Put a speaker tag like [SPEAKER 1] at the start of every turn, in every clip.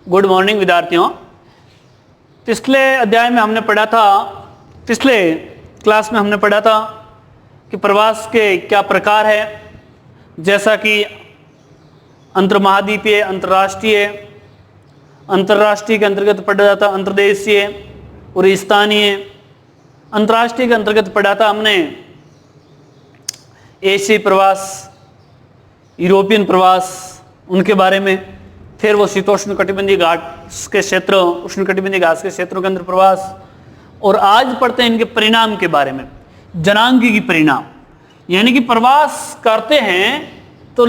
[SPEAKER 1] Good morning विद्यार्थियों। पिछले अध्याय में हमने पढ़ा था, पिछले क्लास में हमने पढ़ा था कि प्रवास के क्या प्रकार है, जैसा कि अंतर्महाद्वीपीय, अंतर्राष्ट्रीय, अंतर्राष्ट्रीय के अंतर्गत पढ़ा जाता अंतर्देशीय और स्थानीय। अंतर्राष्ट्रीय के अंतर्गत पढ़ा था हमने एशियाई प्रवास, यूरोपियन प्रवास, उनके बारे में। फिर वो शीतोष्ण कटिबंधीय घाट के क्षेत्र, उष्ण कटिबंधीय घास के क्षेत्रों के अंदर प्रवास, और आज पढ़ते हैं इनके परिणाम के बारे में। जनांगीकी परिणाम, यानी कि प्रवास करते हैं तो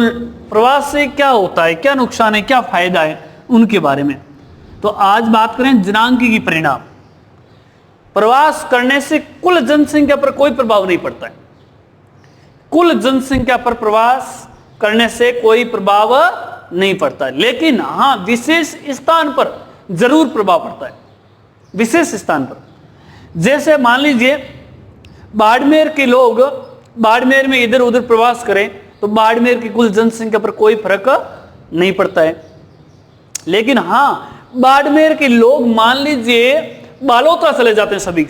[SPEAKER 1] प्रवास से क्या होता है, क्या नुकसान है, क्या फायदा है, उनके बारे में। तो आज बात करें जनांगीकी परिणाम। प्रवास करने से कुल जनसंख्या पर कोई प्रभाव नहीं पड़ता है। कुल जनसंख्या पर प्रवास करने से कोई प्रभाव नहीं पड़ता है, लेकिन हाँ विशेष स्थान पर जरूर प्रभाव पड़ता है। विशेष स्थान पर, जैसे मान लीजिए बाड़मेर के लोग बाड़मेर में इधर उधर प्रवास करें तो बाड़मेर की कुल जनसंख्या पर कोई फर्क नहीं पड़ता है। लेकिन हाँ बाड़मेर के लोग मान लीजिए बालोतरा चले जाते हैं सभी,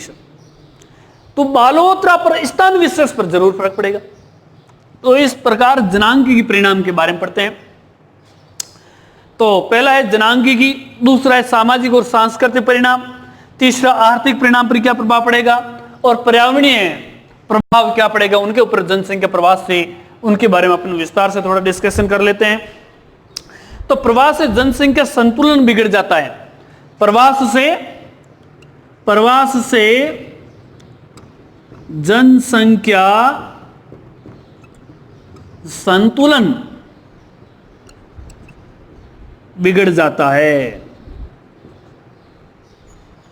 [SPEAKER 1] तो बालोतरा पर स्थान विशेष पर जरूर फर्क पड़ेगा। तो इस प्रकार जनांगीकी परिणाम के बारे में पढ़ते हैं। तो पहला है जनांगीकी, दूसरा है सामाजिक और सांस्कृतिक परिणाम, तीसरा आर्थिक परिणाम पर क्या प्रभाव पड़ेगा, और पर्यावरणीय प्रभाव क्या पड़ेगा उनके ऊपर जनसंख्या प्रवास से, उनके बारे में अपन विस्तार से थोड़ा डिस्कशन कर लेते हैं। तो प्रवास से जनसंख्या संतुलन बिगड़ जाता है। प्रवास से जनसंख्या संतुलन बिगड़ जाता है।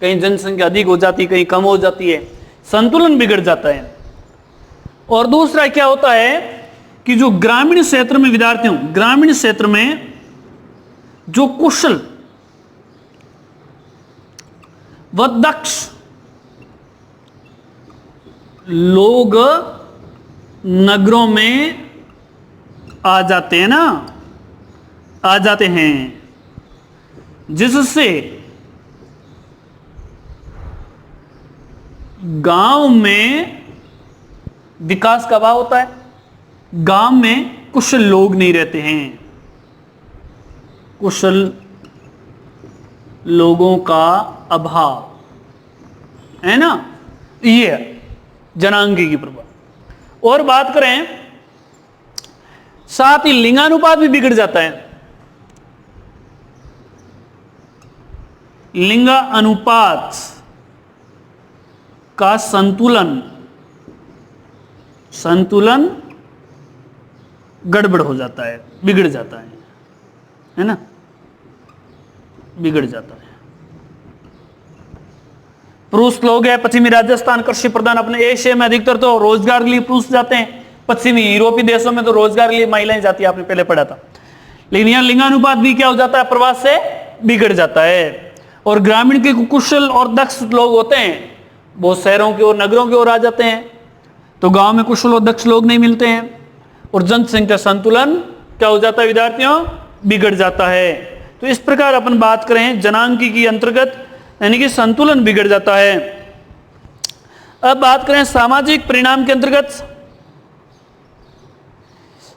[SPEAKER 1] कहीं जनसंख्या अधिक हो जाती है, कहीं कम हो जाती है, संतुलन बिगड़ जाता है। और दूसरा क्या होता है कि जो ग्रामीण क्षेत्र में विद्यार्थियों, ग्रामीण क्षेत्र में जो कुशल व दक्ष लोग नगरों में आ जाते हैं ना, आ जाते हैं, जिससे गांव में विकास का अभाव होता है। गांव में कुशल लोग नहीं रहते हैं, कुशल लोगों का अभाव है ना, ये जनांगीकी प्रभाव। और बात करें, साथ ही लिंगानुपात भी बिगड़ जाता है। लिंगानुपात का संतुलन गड़बड़ हो जाता है, बिगड़ जाता है ना, बिगड़ जाता है। पुरुष लोग हैं, पश्चिमी राजस्थान कृषि प्रधान, अपने एशिया में अधिकतर तो रोजगार के लिए पुरुष जाते हैं, पश्चिमी यूरोपीय देशों में तो रोजगार के लिए महिलाएं जाती है, आपने पहले पढ़ा था। लेकिन यहां लिंगानुपात भी क्या हो जाता है, प्रवास से बिगड़ जाता है। और ग्रामीण के कुशल और दक्ष लोग होते हैं वो शहरों की ओर, नगरों की ओर आ जाते हैं, तो गांव में कुशल और दक्ष लोग नहीं मिलते हैं, और जनसंख्या संतुलन क्या हो जाता है विद्यार्थियों, बिगड़ जाता है। तो इस प्रकार अपन बात करें जनांगीकी के अंतर्गत, यानी कि संतुलन बिगड़ जाता है। अब बात करें सामाजिक परिणाम के अंतर्गत,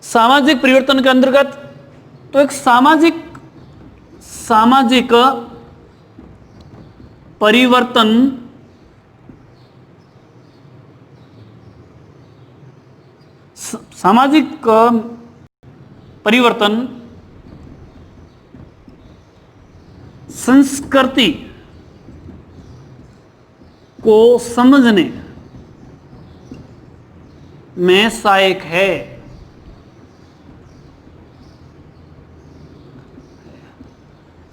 [SPEAKER 1] सामाजिक परिवर्तन के अंतर्गत, तो एक सामाजिक परिवर्तन संस्कृति को समझने में सहायक है।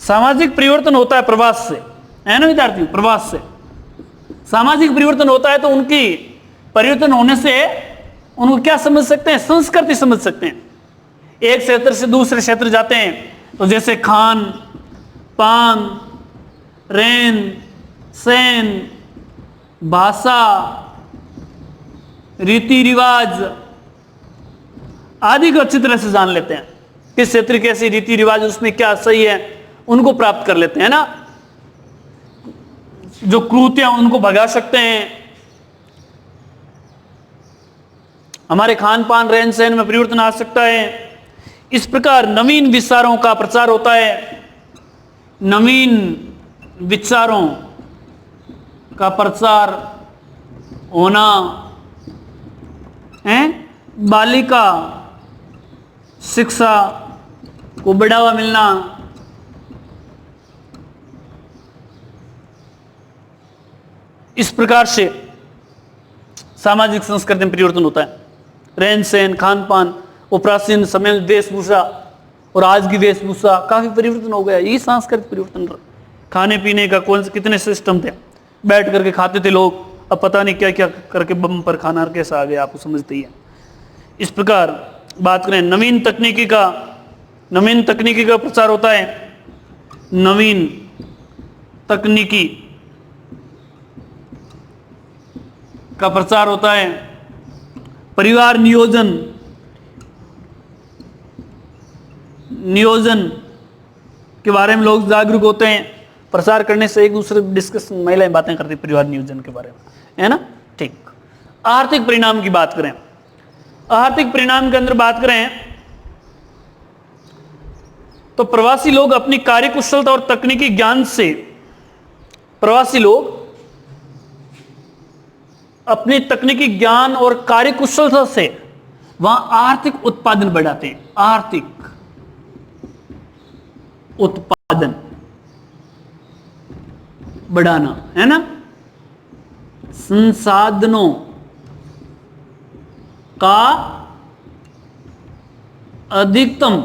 [SPEAKER 1] सामाजिक परिवर्तन होता है प्रवास से, है ना विद्यार्थियों, प्रवास से सामाजिक परिवर्तन होता है। तो उनकी परिवर्तन होने से उनको क्या समझ सकते हैं, संस्कृति समझ सकते हैं। एक क्षेत्र से दूसरे क्षेत्र जाते हैं तो जैसे खान पान, रहन सहन, भाषा, रीति रिवाज आदि को अच्छी तरह से जान लेते हैं। किस क्षेत्र की ऐसी रीति रिवाज, उसमें क्या सही है उनको प्राप्त कर लेते हैं ना, जो क्रूतियां उनको भगा सकते हैं। हमारे खान पान रहन सहन में परिवर्तन आ सकता है। इस प्रकार नवीन विचारों का प्रचार होता है। नवीन विचारों का प्रचार होना है, बालिका शिक्षा को बढ़ावा मिलना, इस प्रकार से सामाजिक संस्कृति में परिवर्तन होता है। रहन सहन, खान पान और प्राचीन समय में वेशभूषा और आज की वेशभूषा काफी परिवर्तन हो गया। यही सांस्कृतिक परिवर्तन। खाने पीने का कौन से कितने सिस्टम थे, बैठ करके खाते थे लोग, अब पता नहीं क्या क्या करके बम पर खाना कैसा आ गया, आपको समझते ही है। इस प्रकार बात करें नवीन तकनीकी का प्रचार होता है। नवीन तकनीकी का प्रचार होता है। परिवार नियोजन के बारे में लोग जागरूक होते हैं। प्रचार करने से एक दूसरे डिस्कशन, महिलाएं बातें करती परिवार नियोजन के बारे में, है ना। ठीक। आर्थिक परिणाम की बात करें, आर्थिक परिणाम के अंदर बात करें तो प्रवासी लोग अपनी कार्यकुशलता और तकनीकी ज्ञान से, प्रवासी लोग अपने तकनीकी ज्ञान और कार्यकुशलता से वहां आर्थिक उत्पादन बढ़ाते हैं। आर्थिक उत्पादन बढ़ाना, है ना। संसाधनों का अधिकतम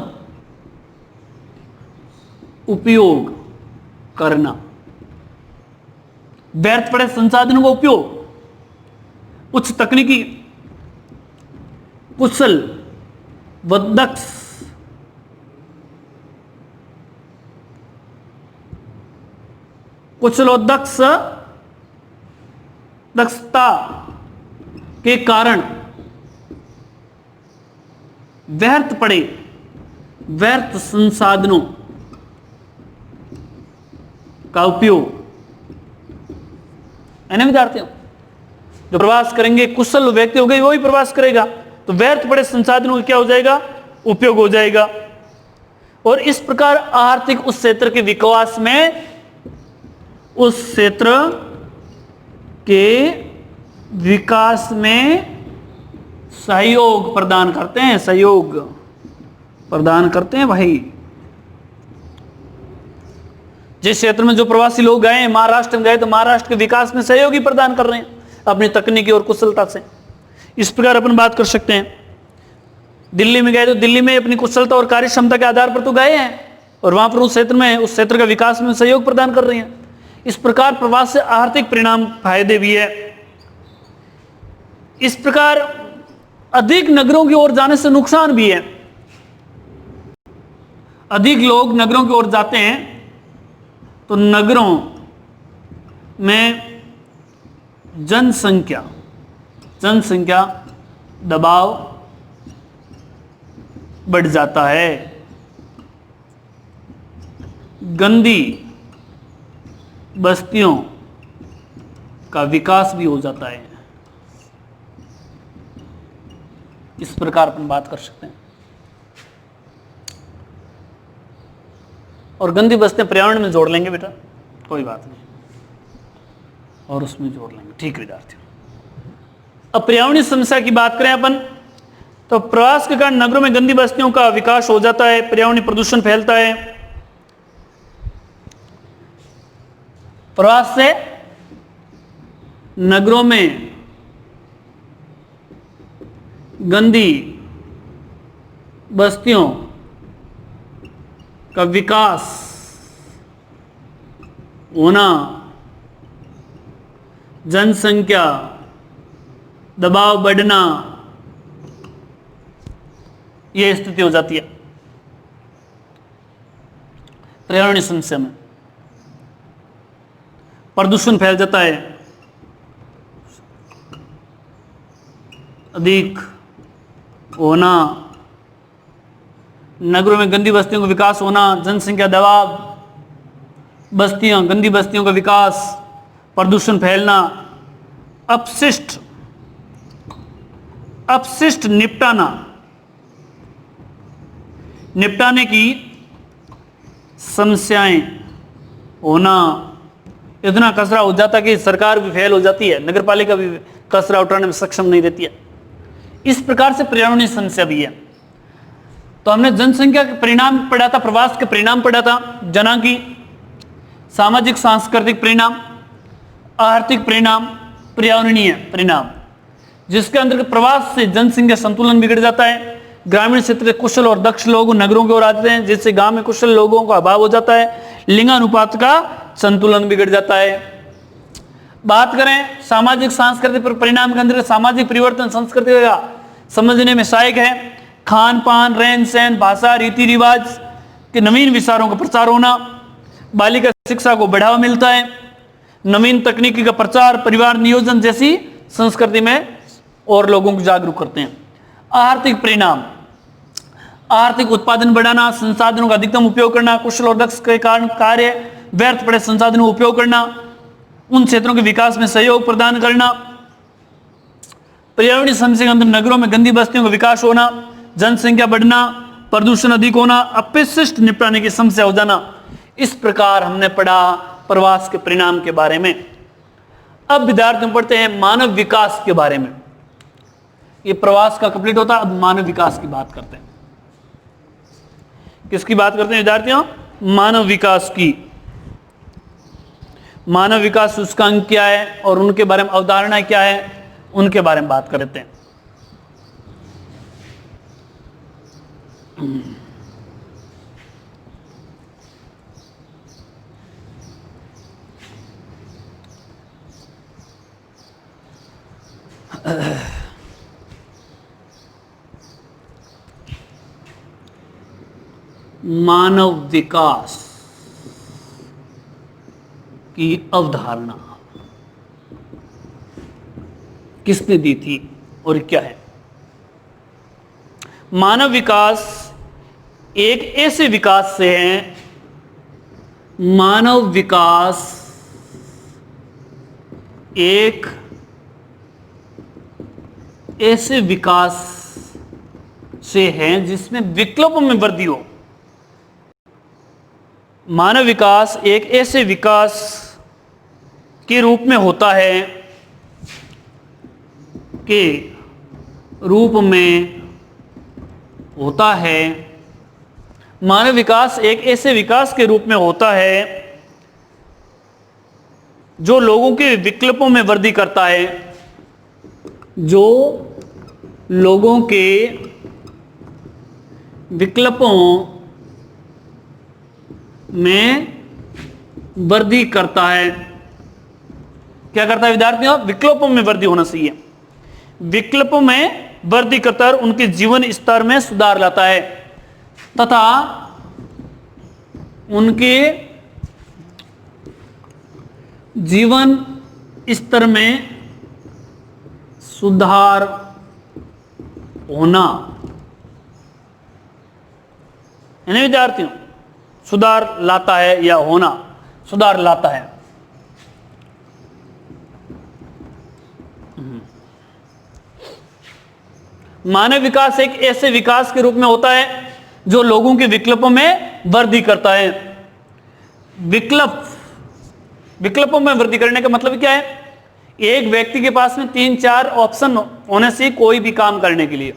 [SPEAKER 1] उपयोग करना, व्यर्थ पड़े संसाधनों का उपयोग, उच्च तकनीकी कुशल व दक्ष कुशल और दक्षता के कारण व्यर्थ संसाधनों का उपयोग, है ना विद्यार्थियों। जो प्रवास करेंगे कुशल व्यक्ति हो गए, वही प्रवास करेगा, तो व्यर्थ पड़े संसाधनों का क्या हो जाएगा, उपयोग हो जाएगा। और इस प्रकार आर्थिक उस क्षेत्र के विकास में, उस क्षेत्र के विकास में सहयोग प्रदान करते हैं, सहयोग प्रदान करते हैं भाई। जिस क्षेत्र में जो प्रवासी लोग गए, महाराष्ट्र में गए, तो महाराष्ट्र के विकास में सहयोग ही प्रदान कर रहे हैं अपनी तकनीकी और कुशलता से। इस प्रकार अपन बात कर सकते हैं। दिल्ली में गए तो दिल्ली में अपनी कुशलता और कार्य क्षमता के आधार पर तो गए हैं, और वहां पर उस क्षेत्र में, उस क्षेत्र का विकास में सहयोग प्रदान कर रहे हैं। इस प्रकार प्रवास से आर्थिक परिणाम फायदे भी है। इस प्रकार अधिक नगरों की ओर जाने से नुकसान भी है। अधिक लोग नगरों की ओर जाते हैं तो नगरों में जनसंख्या दबाव बढ़ जाता है। गंदी बस्तियों का विकास भी हो जाता है। इस प्रकार अपन बात कर सकते हैं। और गंदी बस्तियां पर्यावरण में जोड़ लेंगे बेटा, कोई बात नहीं, और उसमें जोड़ लेंगे। ठीक विद्यार्थियों, अब पर्यावरणीय समस्या की बात करें अपन, तो प्रवास के कारण नगरों में गंदी बस्तियों का विकास हो जाता है, पर्यावरणीय प्रदूषण फैलता है। प्रवास से नगरों में गंदी बस्तियों का विकास होना, जनसंख्या दबाव बढ़ना, यह स्थिति हो जाती है पर्यावरणीय समस्या में। प्रदूषण फैल जाता है, अधिक होना, नगरों में गंदी बस्तियों का विकास होना, जनसंख्या दबाव बस्तियां, गंदी बस्तियों का विकास, प्रदूषण फैलना, अपशिष्ट निपटाने की समस्याएं होना। इतना कचरा हो जाता कि सरकार भी फेल हो जाती है, नगर पालिका भी कचरा उठाने में सक्षम नहीं रहती है। इस प्रकार से पर्यावरणीय समस्या भी है। तो हमने जनसंख्या के परिणाम पढ़ा था, प्रवास के परिणाम पढ़ा था, जनांगी, सामाजिक सांस्कृतिक परिणाम, आर्थिक परिणाम, पर्यावरणीय परिणाम, जिसके अंतर्गत प्रवास से जनसंख्या संतुलन बिगड़ जाता है। ग्रामीण क्षेत्र के कुशल और दक्ष लोग नगरों की ओर आते हैं, जिससे गांव में कुशल लोगों का अभाव हो जाता है। लिंगानुपात का संतुलन बिगड़ जाता है। बात करें सामाजिक सांस्कृतिक परिणाम के अंदर, सामाजिक परिवर्तन संस्कृति का समझने में सहायक है। खान पान, रहन सहन, भाषा, रीति रिवाज के नवीन विचारों का प्रचार होना, बालिका शिक्षा को बढ़ावा मिलता है। नवीन तकनीकी का प्रचार, परिवार नियोजन जैसी संस्कृति में और लोगों को जागरूक करते हैं। आर्थिक परिणाम, आर्थिक उत्पादन बढ़ाना, संसाधनों का अधिकतम उपयोग करना, कुशल और दक्ष के कारण कार्य व्यर्थ पड़े संसाधनों का उपयोग करना, उन क्षेत्रों के विकास में सहयोग प्रदान करना। पर्यावरणीय समस्या के अंदर नगरों में गंदी बस्तियों का विकास होना, जनसंख्या बढ़ना, प्रदूषण अधिक होना, अपशिष्ट निपटाने की समस्या हो जाना। इस प्रकार हमने पढ़ा प्रवास के परिणाम के बारे में। अब विद्यार्थियों पढ़ते हैं मानव विकास के बारे में। ये प्रवास का कंप्लीट होता है, अब मानव विकास की बात करते हैं। किसकी बात करते हैं विद्यार्थियों? मानव विकास की। मानव विकास सूचकांक क्या है और उनके बारे में अवधारणा क्या है, उनके बारे में बात करते हैं। मानव विकास की अवधारणा किसने दी थी और क्या है? मानव विकास एक ऐसे विकास से है, मानव विकास एक ऐसे विकास से है जिसमें विकल्पों में वृद्धि हो। मानव विकास एक ऐसे विकास के रूप में होता है के रूप में होता है। मानव विकास एक ऐसे विकास के रूप में होता है जो लोगों के विकल्पों में वृद्धि करता है, जो लोगों के विकल्पों में वृद्धि करता है। क्या करता है विद्यार्थियों? विकल्पों में वृद्धि होना चाहिए। विकल्पों में वृद्धि करता है, उनके जीवन स्तर में सुधार लाता है तथा उनके जीवन स्तर में सुधार होना, यानी विद्यार्थियों सुधार लाता है या होना, सुधार लाता है। मानव विकास एक ऐसे विकास के रूप में होता है जो लोगों के विकल्पों में वृद्धि करता है। विकल्पों में वृद्धि करने का मतलब क्या है? एक व्यक्ति के पास में 3-4 ऑप्शन होने से कोई भी काम करने के लिए,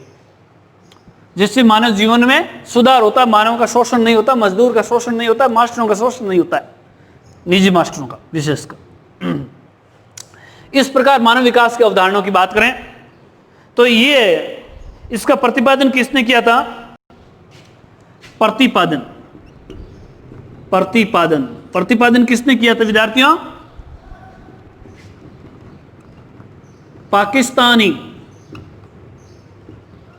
[SPEAKER 1] जिससे मानव जीवन में सुधार होता है, मानव का शोषण नहीं होता, मजदूर का शोषण नहीं होता, मास्टरों का शोषण नहीं होता है, निजी मास्टरों का विशेषकर। इस प्रकार मानव विकास की अवधारणाओं की बात करें तो ये इसका प्रतिपादन किसने किया था? प्रतिपादन किसने किया था विद्यार्थियों? पाकिस्तानी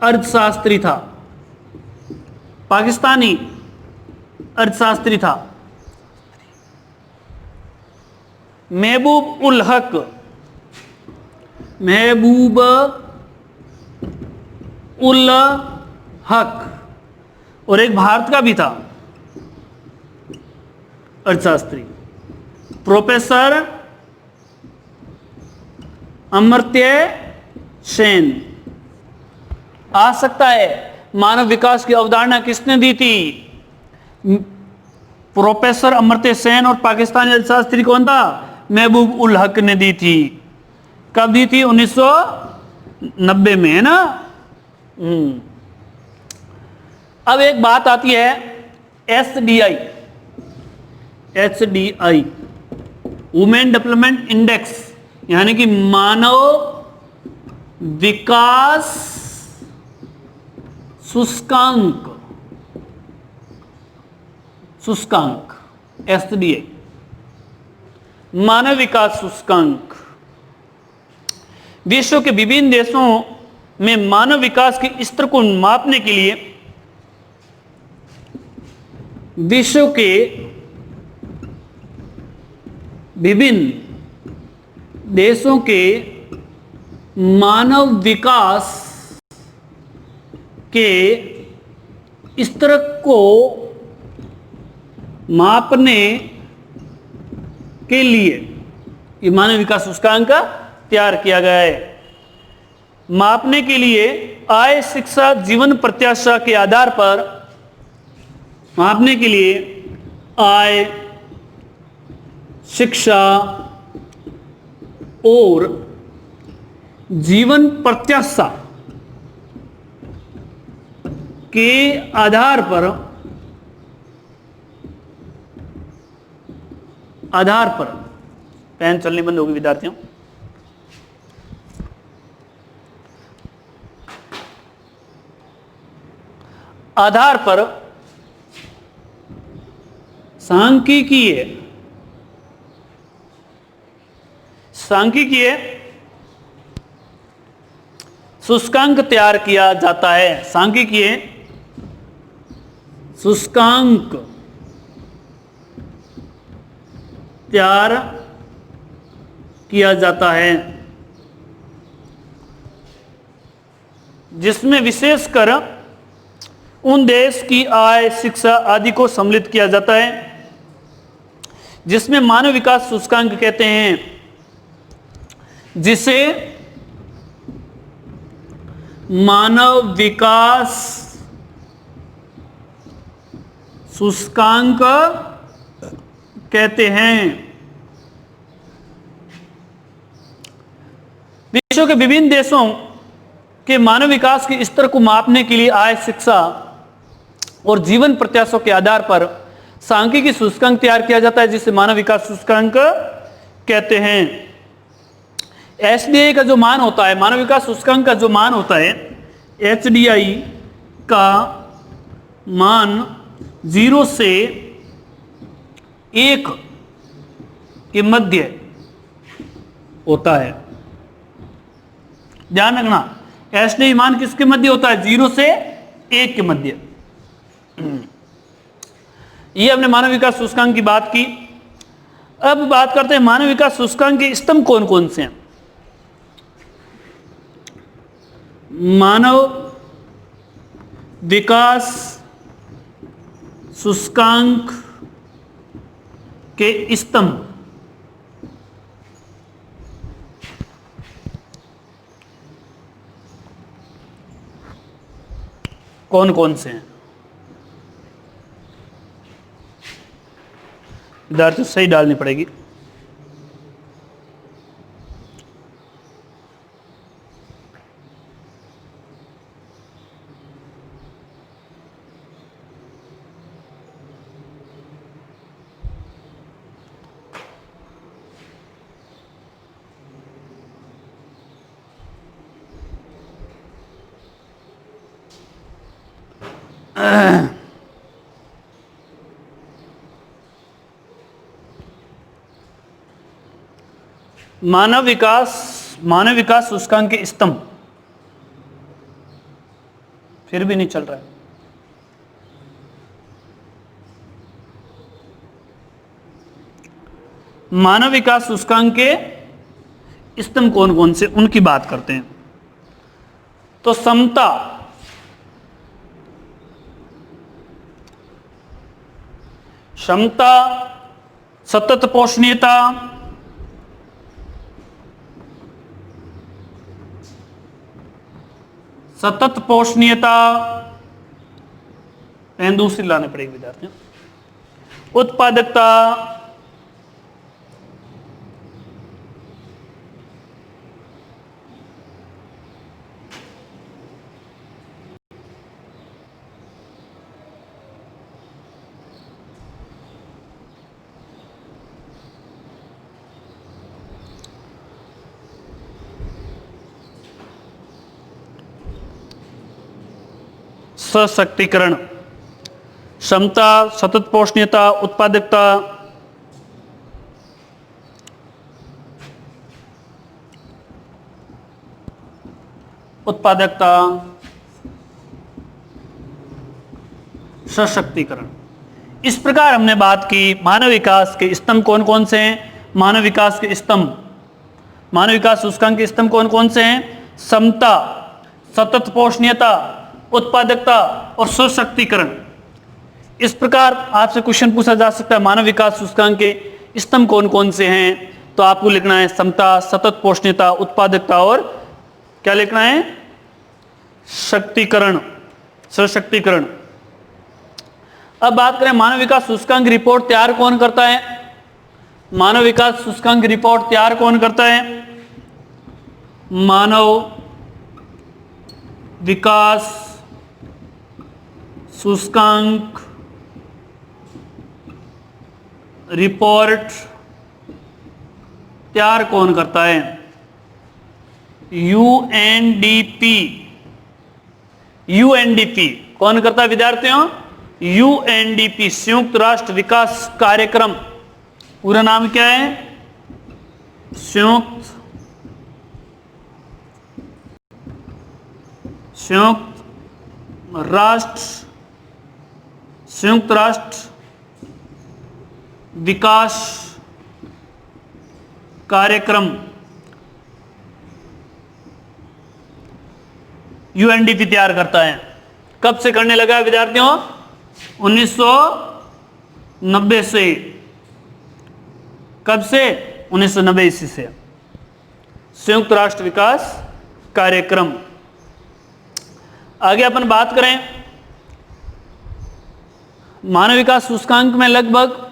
[SPEAKER 1] अर्थशास्त्री था। पाकिस्तानी अर्थशास्त्री था महबूब उल हक, और एक भारत का भी था अर्थशास्त्री। प्रोफेसर अमर्त्य सेन। आ सकता है मानव विकास की अवधारणा किसने दी थी? प्रोफेसर अमर्त्य सेन। और पाकिस्तानी अर्थशास्त्री कौन था? महबूब उल हक ने दी थी। कब दी थी? 1990 में, है ना। अब एक बात आती है एसडीआई, वुमेन डेवलपमेंट इंडेक्स, यानी कि मानव विकास सूचकांक, एसडीआई, मानव विकास सूचकांक। विश्व के विभिन्न देशों में मानव विकास के स्तर को मापने के लिए विश्व के विभिन्न देशों के मानव विकास के स्तर को मापने के लिए ये मानव विकास सूचकांक तैयार किया गया है। मापने के लिए आय, शिक्षा, जीवन प्रत्याशा के आधार पर मापने के लिए आय, शिक्षा और जीवन प्रत्याशा के आधार पर पेन चलनी बंद होगी विद्यार्थियों। आधार पर सांख्यिकीय सूचकांक तैयार किया जाता है। सांख्यिकीय सूचकांक तैयार किया जाता है जिसमें विशेषकर उन देश की आय, शिक्षा आदि को सम्मिलित किया जाता है, जिसमें मानव विकास सूचकांक कहते हैं, जिसे मानव विकास सूचकांक कहते हैं। विश्व के विभिन्न देशों के मानव विकास के स्तर को मापने के लिए आय, शिक्षा और जीवन प्रत्याशा के आधार पर सांख्यिकीय सूचकांक तैयार किया जाता है, जिसे मानव विकास सूचकांक कहते हैं। एसडीआई का जो मान होता है, मानव विकास सूचकांक का जो मान होता है, एचडीआई का मान 0 से 1 के मध्य होता है। ध्यान रखना, एसडीआई मान किसके मध्य होता है? 0 से 1 के मध्य। ये हमने मानव विकास सूचकांक की बात की। अब बात करते हैं मानव विकास सूचकांक के स्तंभ कौन कौन से हैं। मानव विकास सूचकांक के स्तंभ कौन कौन से हैं? विद्यार्थी सही डालनी पड़ेगी। मानव विकास सूचकांक के स्तंभ, फिर भी नहीं चल रहा है। मानव विकास सूचकांक के स्तंभ कौन कौन से, उनकी बात करते हैं। तो समता, क्षमता, सतत पोषणीयता, सतत पोषणीयता, एंड दूसरी लाने पड़ेगी विद्यार्थियों, उत्पादकता, सशक्तिकरण, क्षमता, सतत पोषणीयता, उत्पादकता, उत्पादकता, सशक्तिकरण। इस प्रकार हमने बात की मानव विकास के स्तंभ कौन कौन से हैं। मानव विकास के स्तंभ, मानव विकास सूचकांक के स्तंभ कौन कौन से हैं? समता, सतत पोषणीयता, उत्पादकता और सशक्तिकरण। इस प्रकार आपसे क्वेश्चन पूछा जा सकता है मानव विकास सूचकांक के स्तंभ कौन कौन से हैं, तो आपको लिखना है समता, सतत पोषणीयता, उत्पादकता और क्या लिखना है? शक्तिकरण, सशक्तिकरण। अब बात करें मानव विकास सूचकांक रिपोर्ट तैयार कौन करता है। मानव विकास सूचकांक रिपोर्ट तैयार कौन करता है? मानव विकास सूचकांक रिपोर्ट तैयार कौन करता है? यूएनडीपी। यूएनडीपी कौन करता है विद्यार्थियों? यूएनडीपी, संयुक्त राष्ट्र विकास कार्यक्रम। पूरा नाम क्या है? संयुक्त राष्ट्र विकास कार्यक्रम, यूएनडीपी तैयार करता है। कब से करने लगा है विद्यार्थियों? 1990 से। कब से? 1990 ईस्वी से। संयुक्त राष्ट्र विकास कार्यक्रम। आगे अपन बात करें मानव विकास सूचकांक में लगभग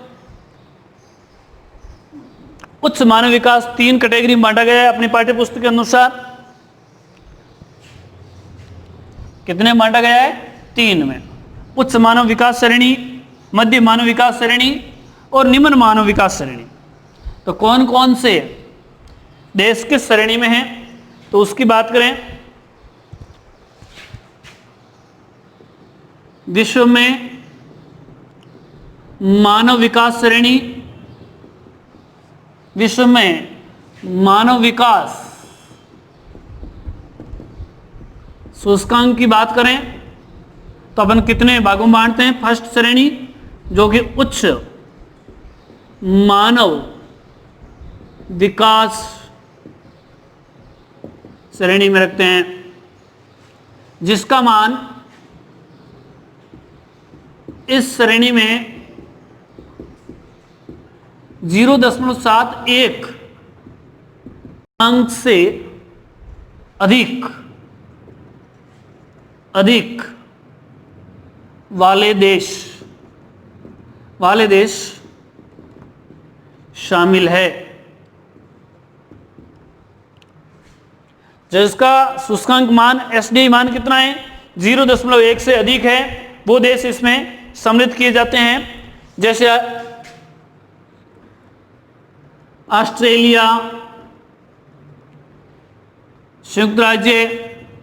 [SPEAKER 1] उच्च मानव विकास 3 कैटेगरी में बांटा गया है अपनी पाठ्य पुस्तक के अनुसार। कितने बांटा गया है? 3 में। उच्च मानव विकास श्रेणी, मध्य मानव विकास श्रेणी और निम्न मानव विकास श्रेणी। तो कौन कौन से देश किस श्रेणी में हैं, तो उसकी बात करें। विश्व में मानव विकास श्रेणी, विश्व में मानव विकास सूचकांक की बात करें तो अपन कितने भागों में बांटते हैं? फर्स्ट श्रेणी जो कि उच्च मानव विकास श्रेणी में रखते हैं, जिसका मान इस श्रेणी में 0.71 अंक से अधिक वाले देश शामिल है। जिसका सूचकांक मान एसडीआई मान कितना है? 0.1 से अधिक है, वो देश इसमें सम्मिलित किए जाते हैं। जैसे ऑस्ट्रेलिया, संयुक्त राज्य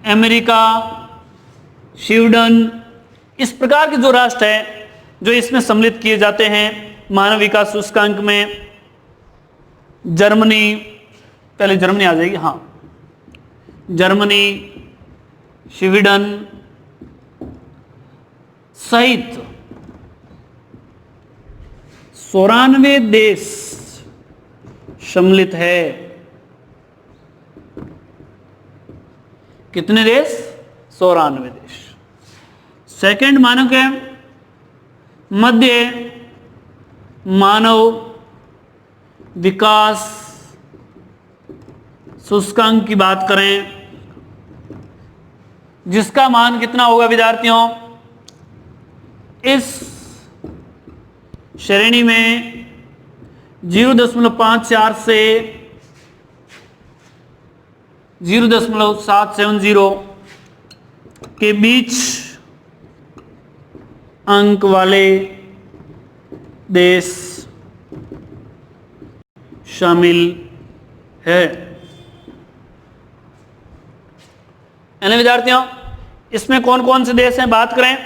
[SPEAKER 1] अमेरिका, स्वीडन, इस प्रकार के जो राष्ट्र हैं जो इसमें सम्मिलित किए जाते हैं मानव विकास सूचकांक में। जर्मनी, पहले जर्मनी आ जाएगी, हाँ, जर्मनी, स्वीडन सहित 94 देश सम्मिलित है। कितने देश? 94 देश। सेकंड मानक है मध्य मानव विकास सूचकांक की बात करें, जिसका मान कितना होगा विद्यार्थियों, इस श्रेणी में 0.54 से 0.770 के बीच अंक वाले देश शामिल है। यानी विद्यार्थियों इसमें कौन कौन से देश हैं बात करें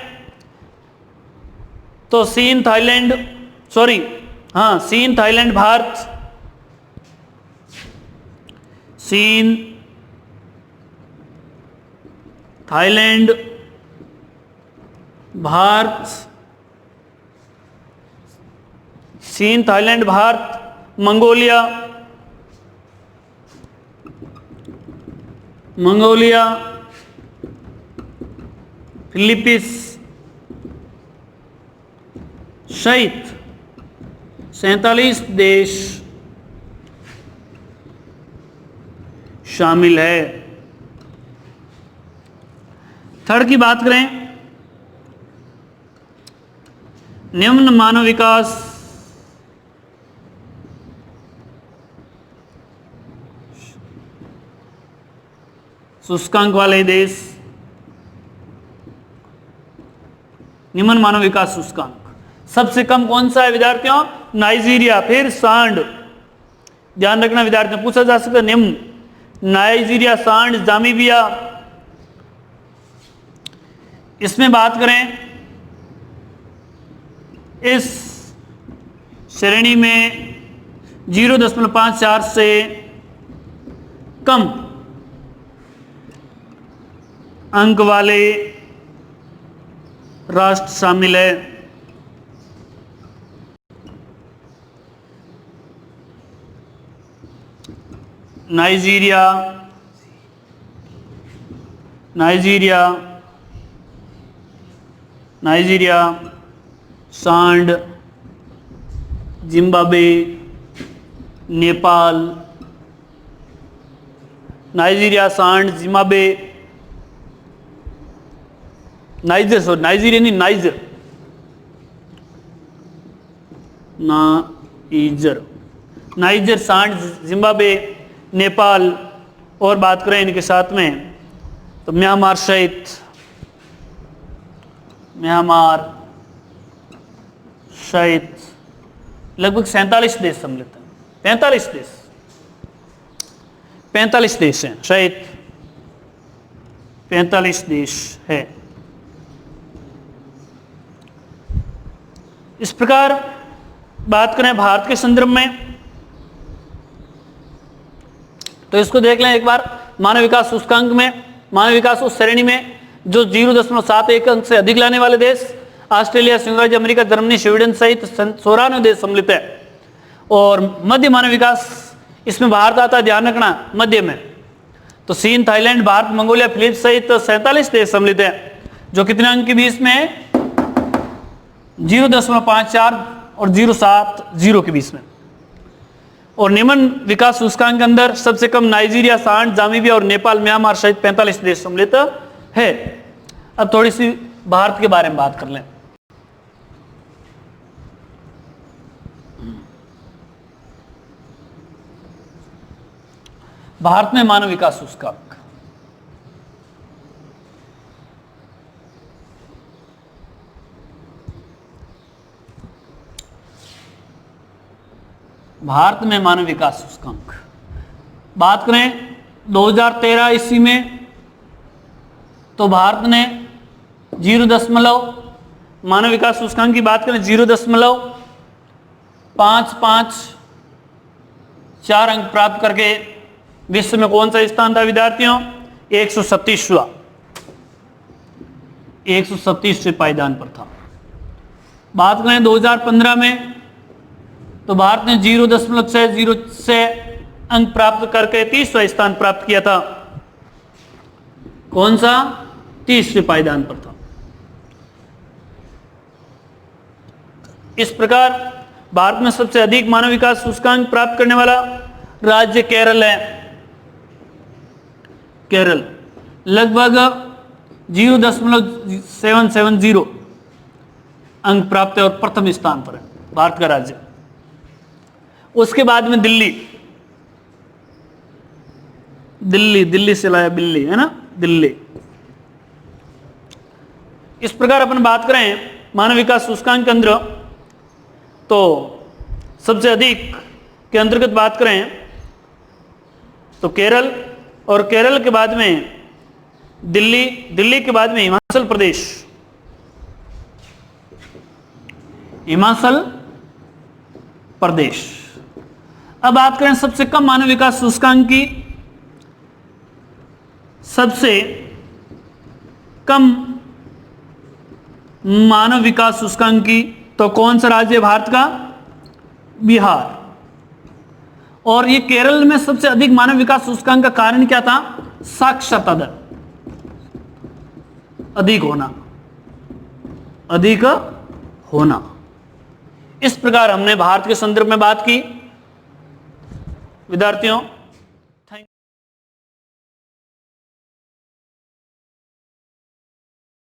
[SPEAKER 1] तो चीन, थाईलैंड, भारत, चीन, थाईलैंड, भारत, चीन, थाईलैंड, भारत, मंगोलिया, फिलीपींस सहित 47 देश शामिल है। थर्ड की बात करें, निम्न मानव विकास सूचकांक वाले देश, निम्न मानव विकास सूचकांक सबसे कम कौन सा है विद्यार्थियों, नाइजीरिया, फिर सांड, ध्यान रखना विद्यार्थियों पूछा जा सकता है निम्न, नाइजीरिया, सांड, जामीबिया। इसमें बात करें इस श्रेणी में 0.54 से कम अंक वाले राष्ट्र शामिल है। नाइजीरिया, सांड, जिम्बाब्वे, नेपाल, नाइजीरिया, सांड, जिम्बाब्वे, नाइजीरिया नहीं, नाइजर, सांड, जिम्बाब्वे, नेपाल, और बात करें इनके साथ में तो म्यांमार सहित 47 देश सम्मिलित हैं। 45 देश हैं, शायद 45 देश है। इस प्रकार बात करें भारत के संदर्भ में तो इसको देख लें एक बार। मानव विकास सूचकांक में, मानव विकास उस श्रेणी में जो 0.71 अंक से अधिक लाने वाले देश ऑस्ट्रेलिया, संयुक्त अमेरिका, जर्मनी, स्वीडन सहित 94 देश सम्मिलित है। और मध्य मानव विकास इसमें भारत आता है, ध्यान रखना मध्य में, तो चीन, थाईलैंड, भारत, मंगोलिया, फिलीपींस सहित 47 देश सम्मिलित है। जो कितने अंक के बीच में है, 0.54 और 0.70 के बीच में। और निम्न विकास सूचकांक के अंदर सबसे कम नाइजीरिया, सांड, जामीबिया और नेपाल, म्यांमार सहित 45 देश सम्मिलित है। अब थोड़ी सी भारत के बारे में बात कर लें। भारत में मानव विकास सूचकांक बात करें 2013 ईस्वी में तो भारत ने 0. मानव विकास सूचकांक की बात करें 0.554 अंक प्राप्त करके विश्व में कौन सा स्थान था विद्यार्थियों, 137वां, 137वें पायदान पर था। बात करें 2015 में तो भारत ने 0.60 अंक प्राप्त करके 30वां स्थान प्राप्त किया था। कौन सा, 30वें पायदान पर था। इस प्रकार भारत में सबसे अधिक मानव विकास सूचकांक प्राप्त करने वाला राज्य केरल है। केरल लगभग 0.770 अंक प्राप्त है और प्रथम स्थान पर है भारत का राज्य। उसके बाद में दिल्ली से लाया बिल्ली, है ना, दिल्ली। इस प्रकार अपन बात करें मानव विकास सूचकांक के अंदर, तो सबसे अधिक के अंतर्गत बात करें तो केरल, और केरल के बाद में दिल्ली, दिल्ली के बाद में हिमाचल प्रदेश, हिमाचल प्रदेश। अब बात करें सबसे कम मानव विकास सूचकांक की, सबसे कम मानव विकास सूचकांक की तो कौन सा राज्य है भारत का? बिहार। और ये केरल में सबसे अधिक मानव विकास सूचकांक का कारण क्या था? साक्षरता दर अधिक होना। इस प्रकार हमने भारत के संदर्भ में बात की। विद्यार्थियों,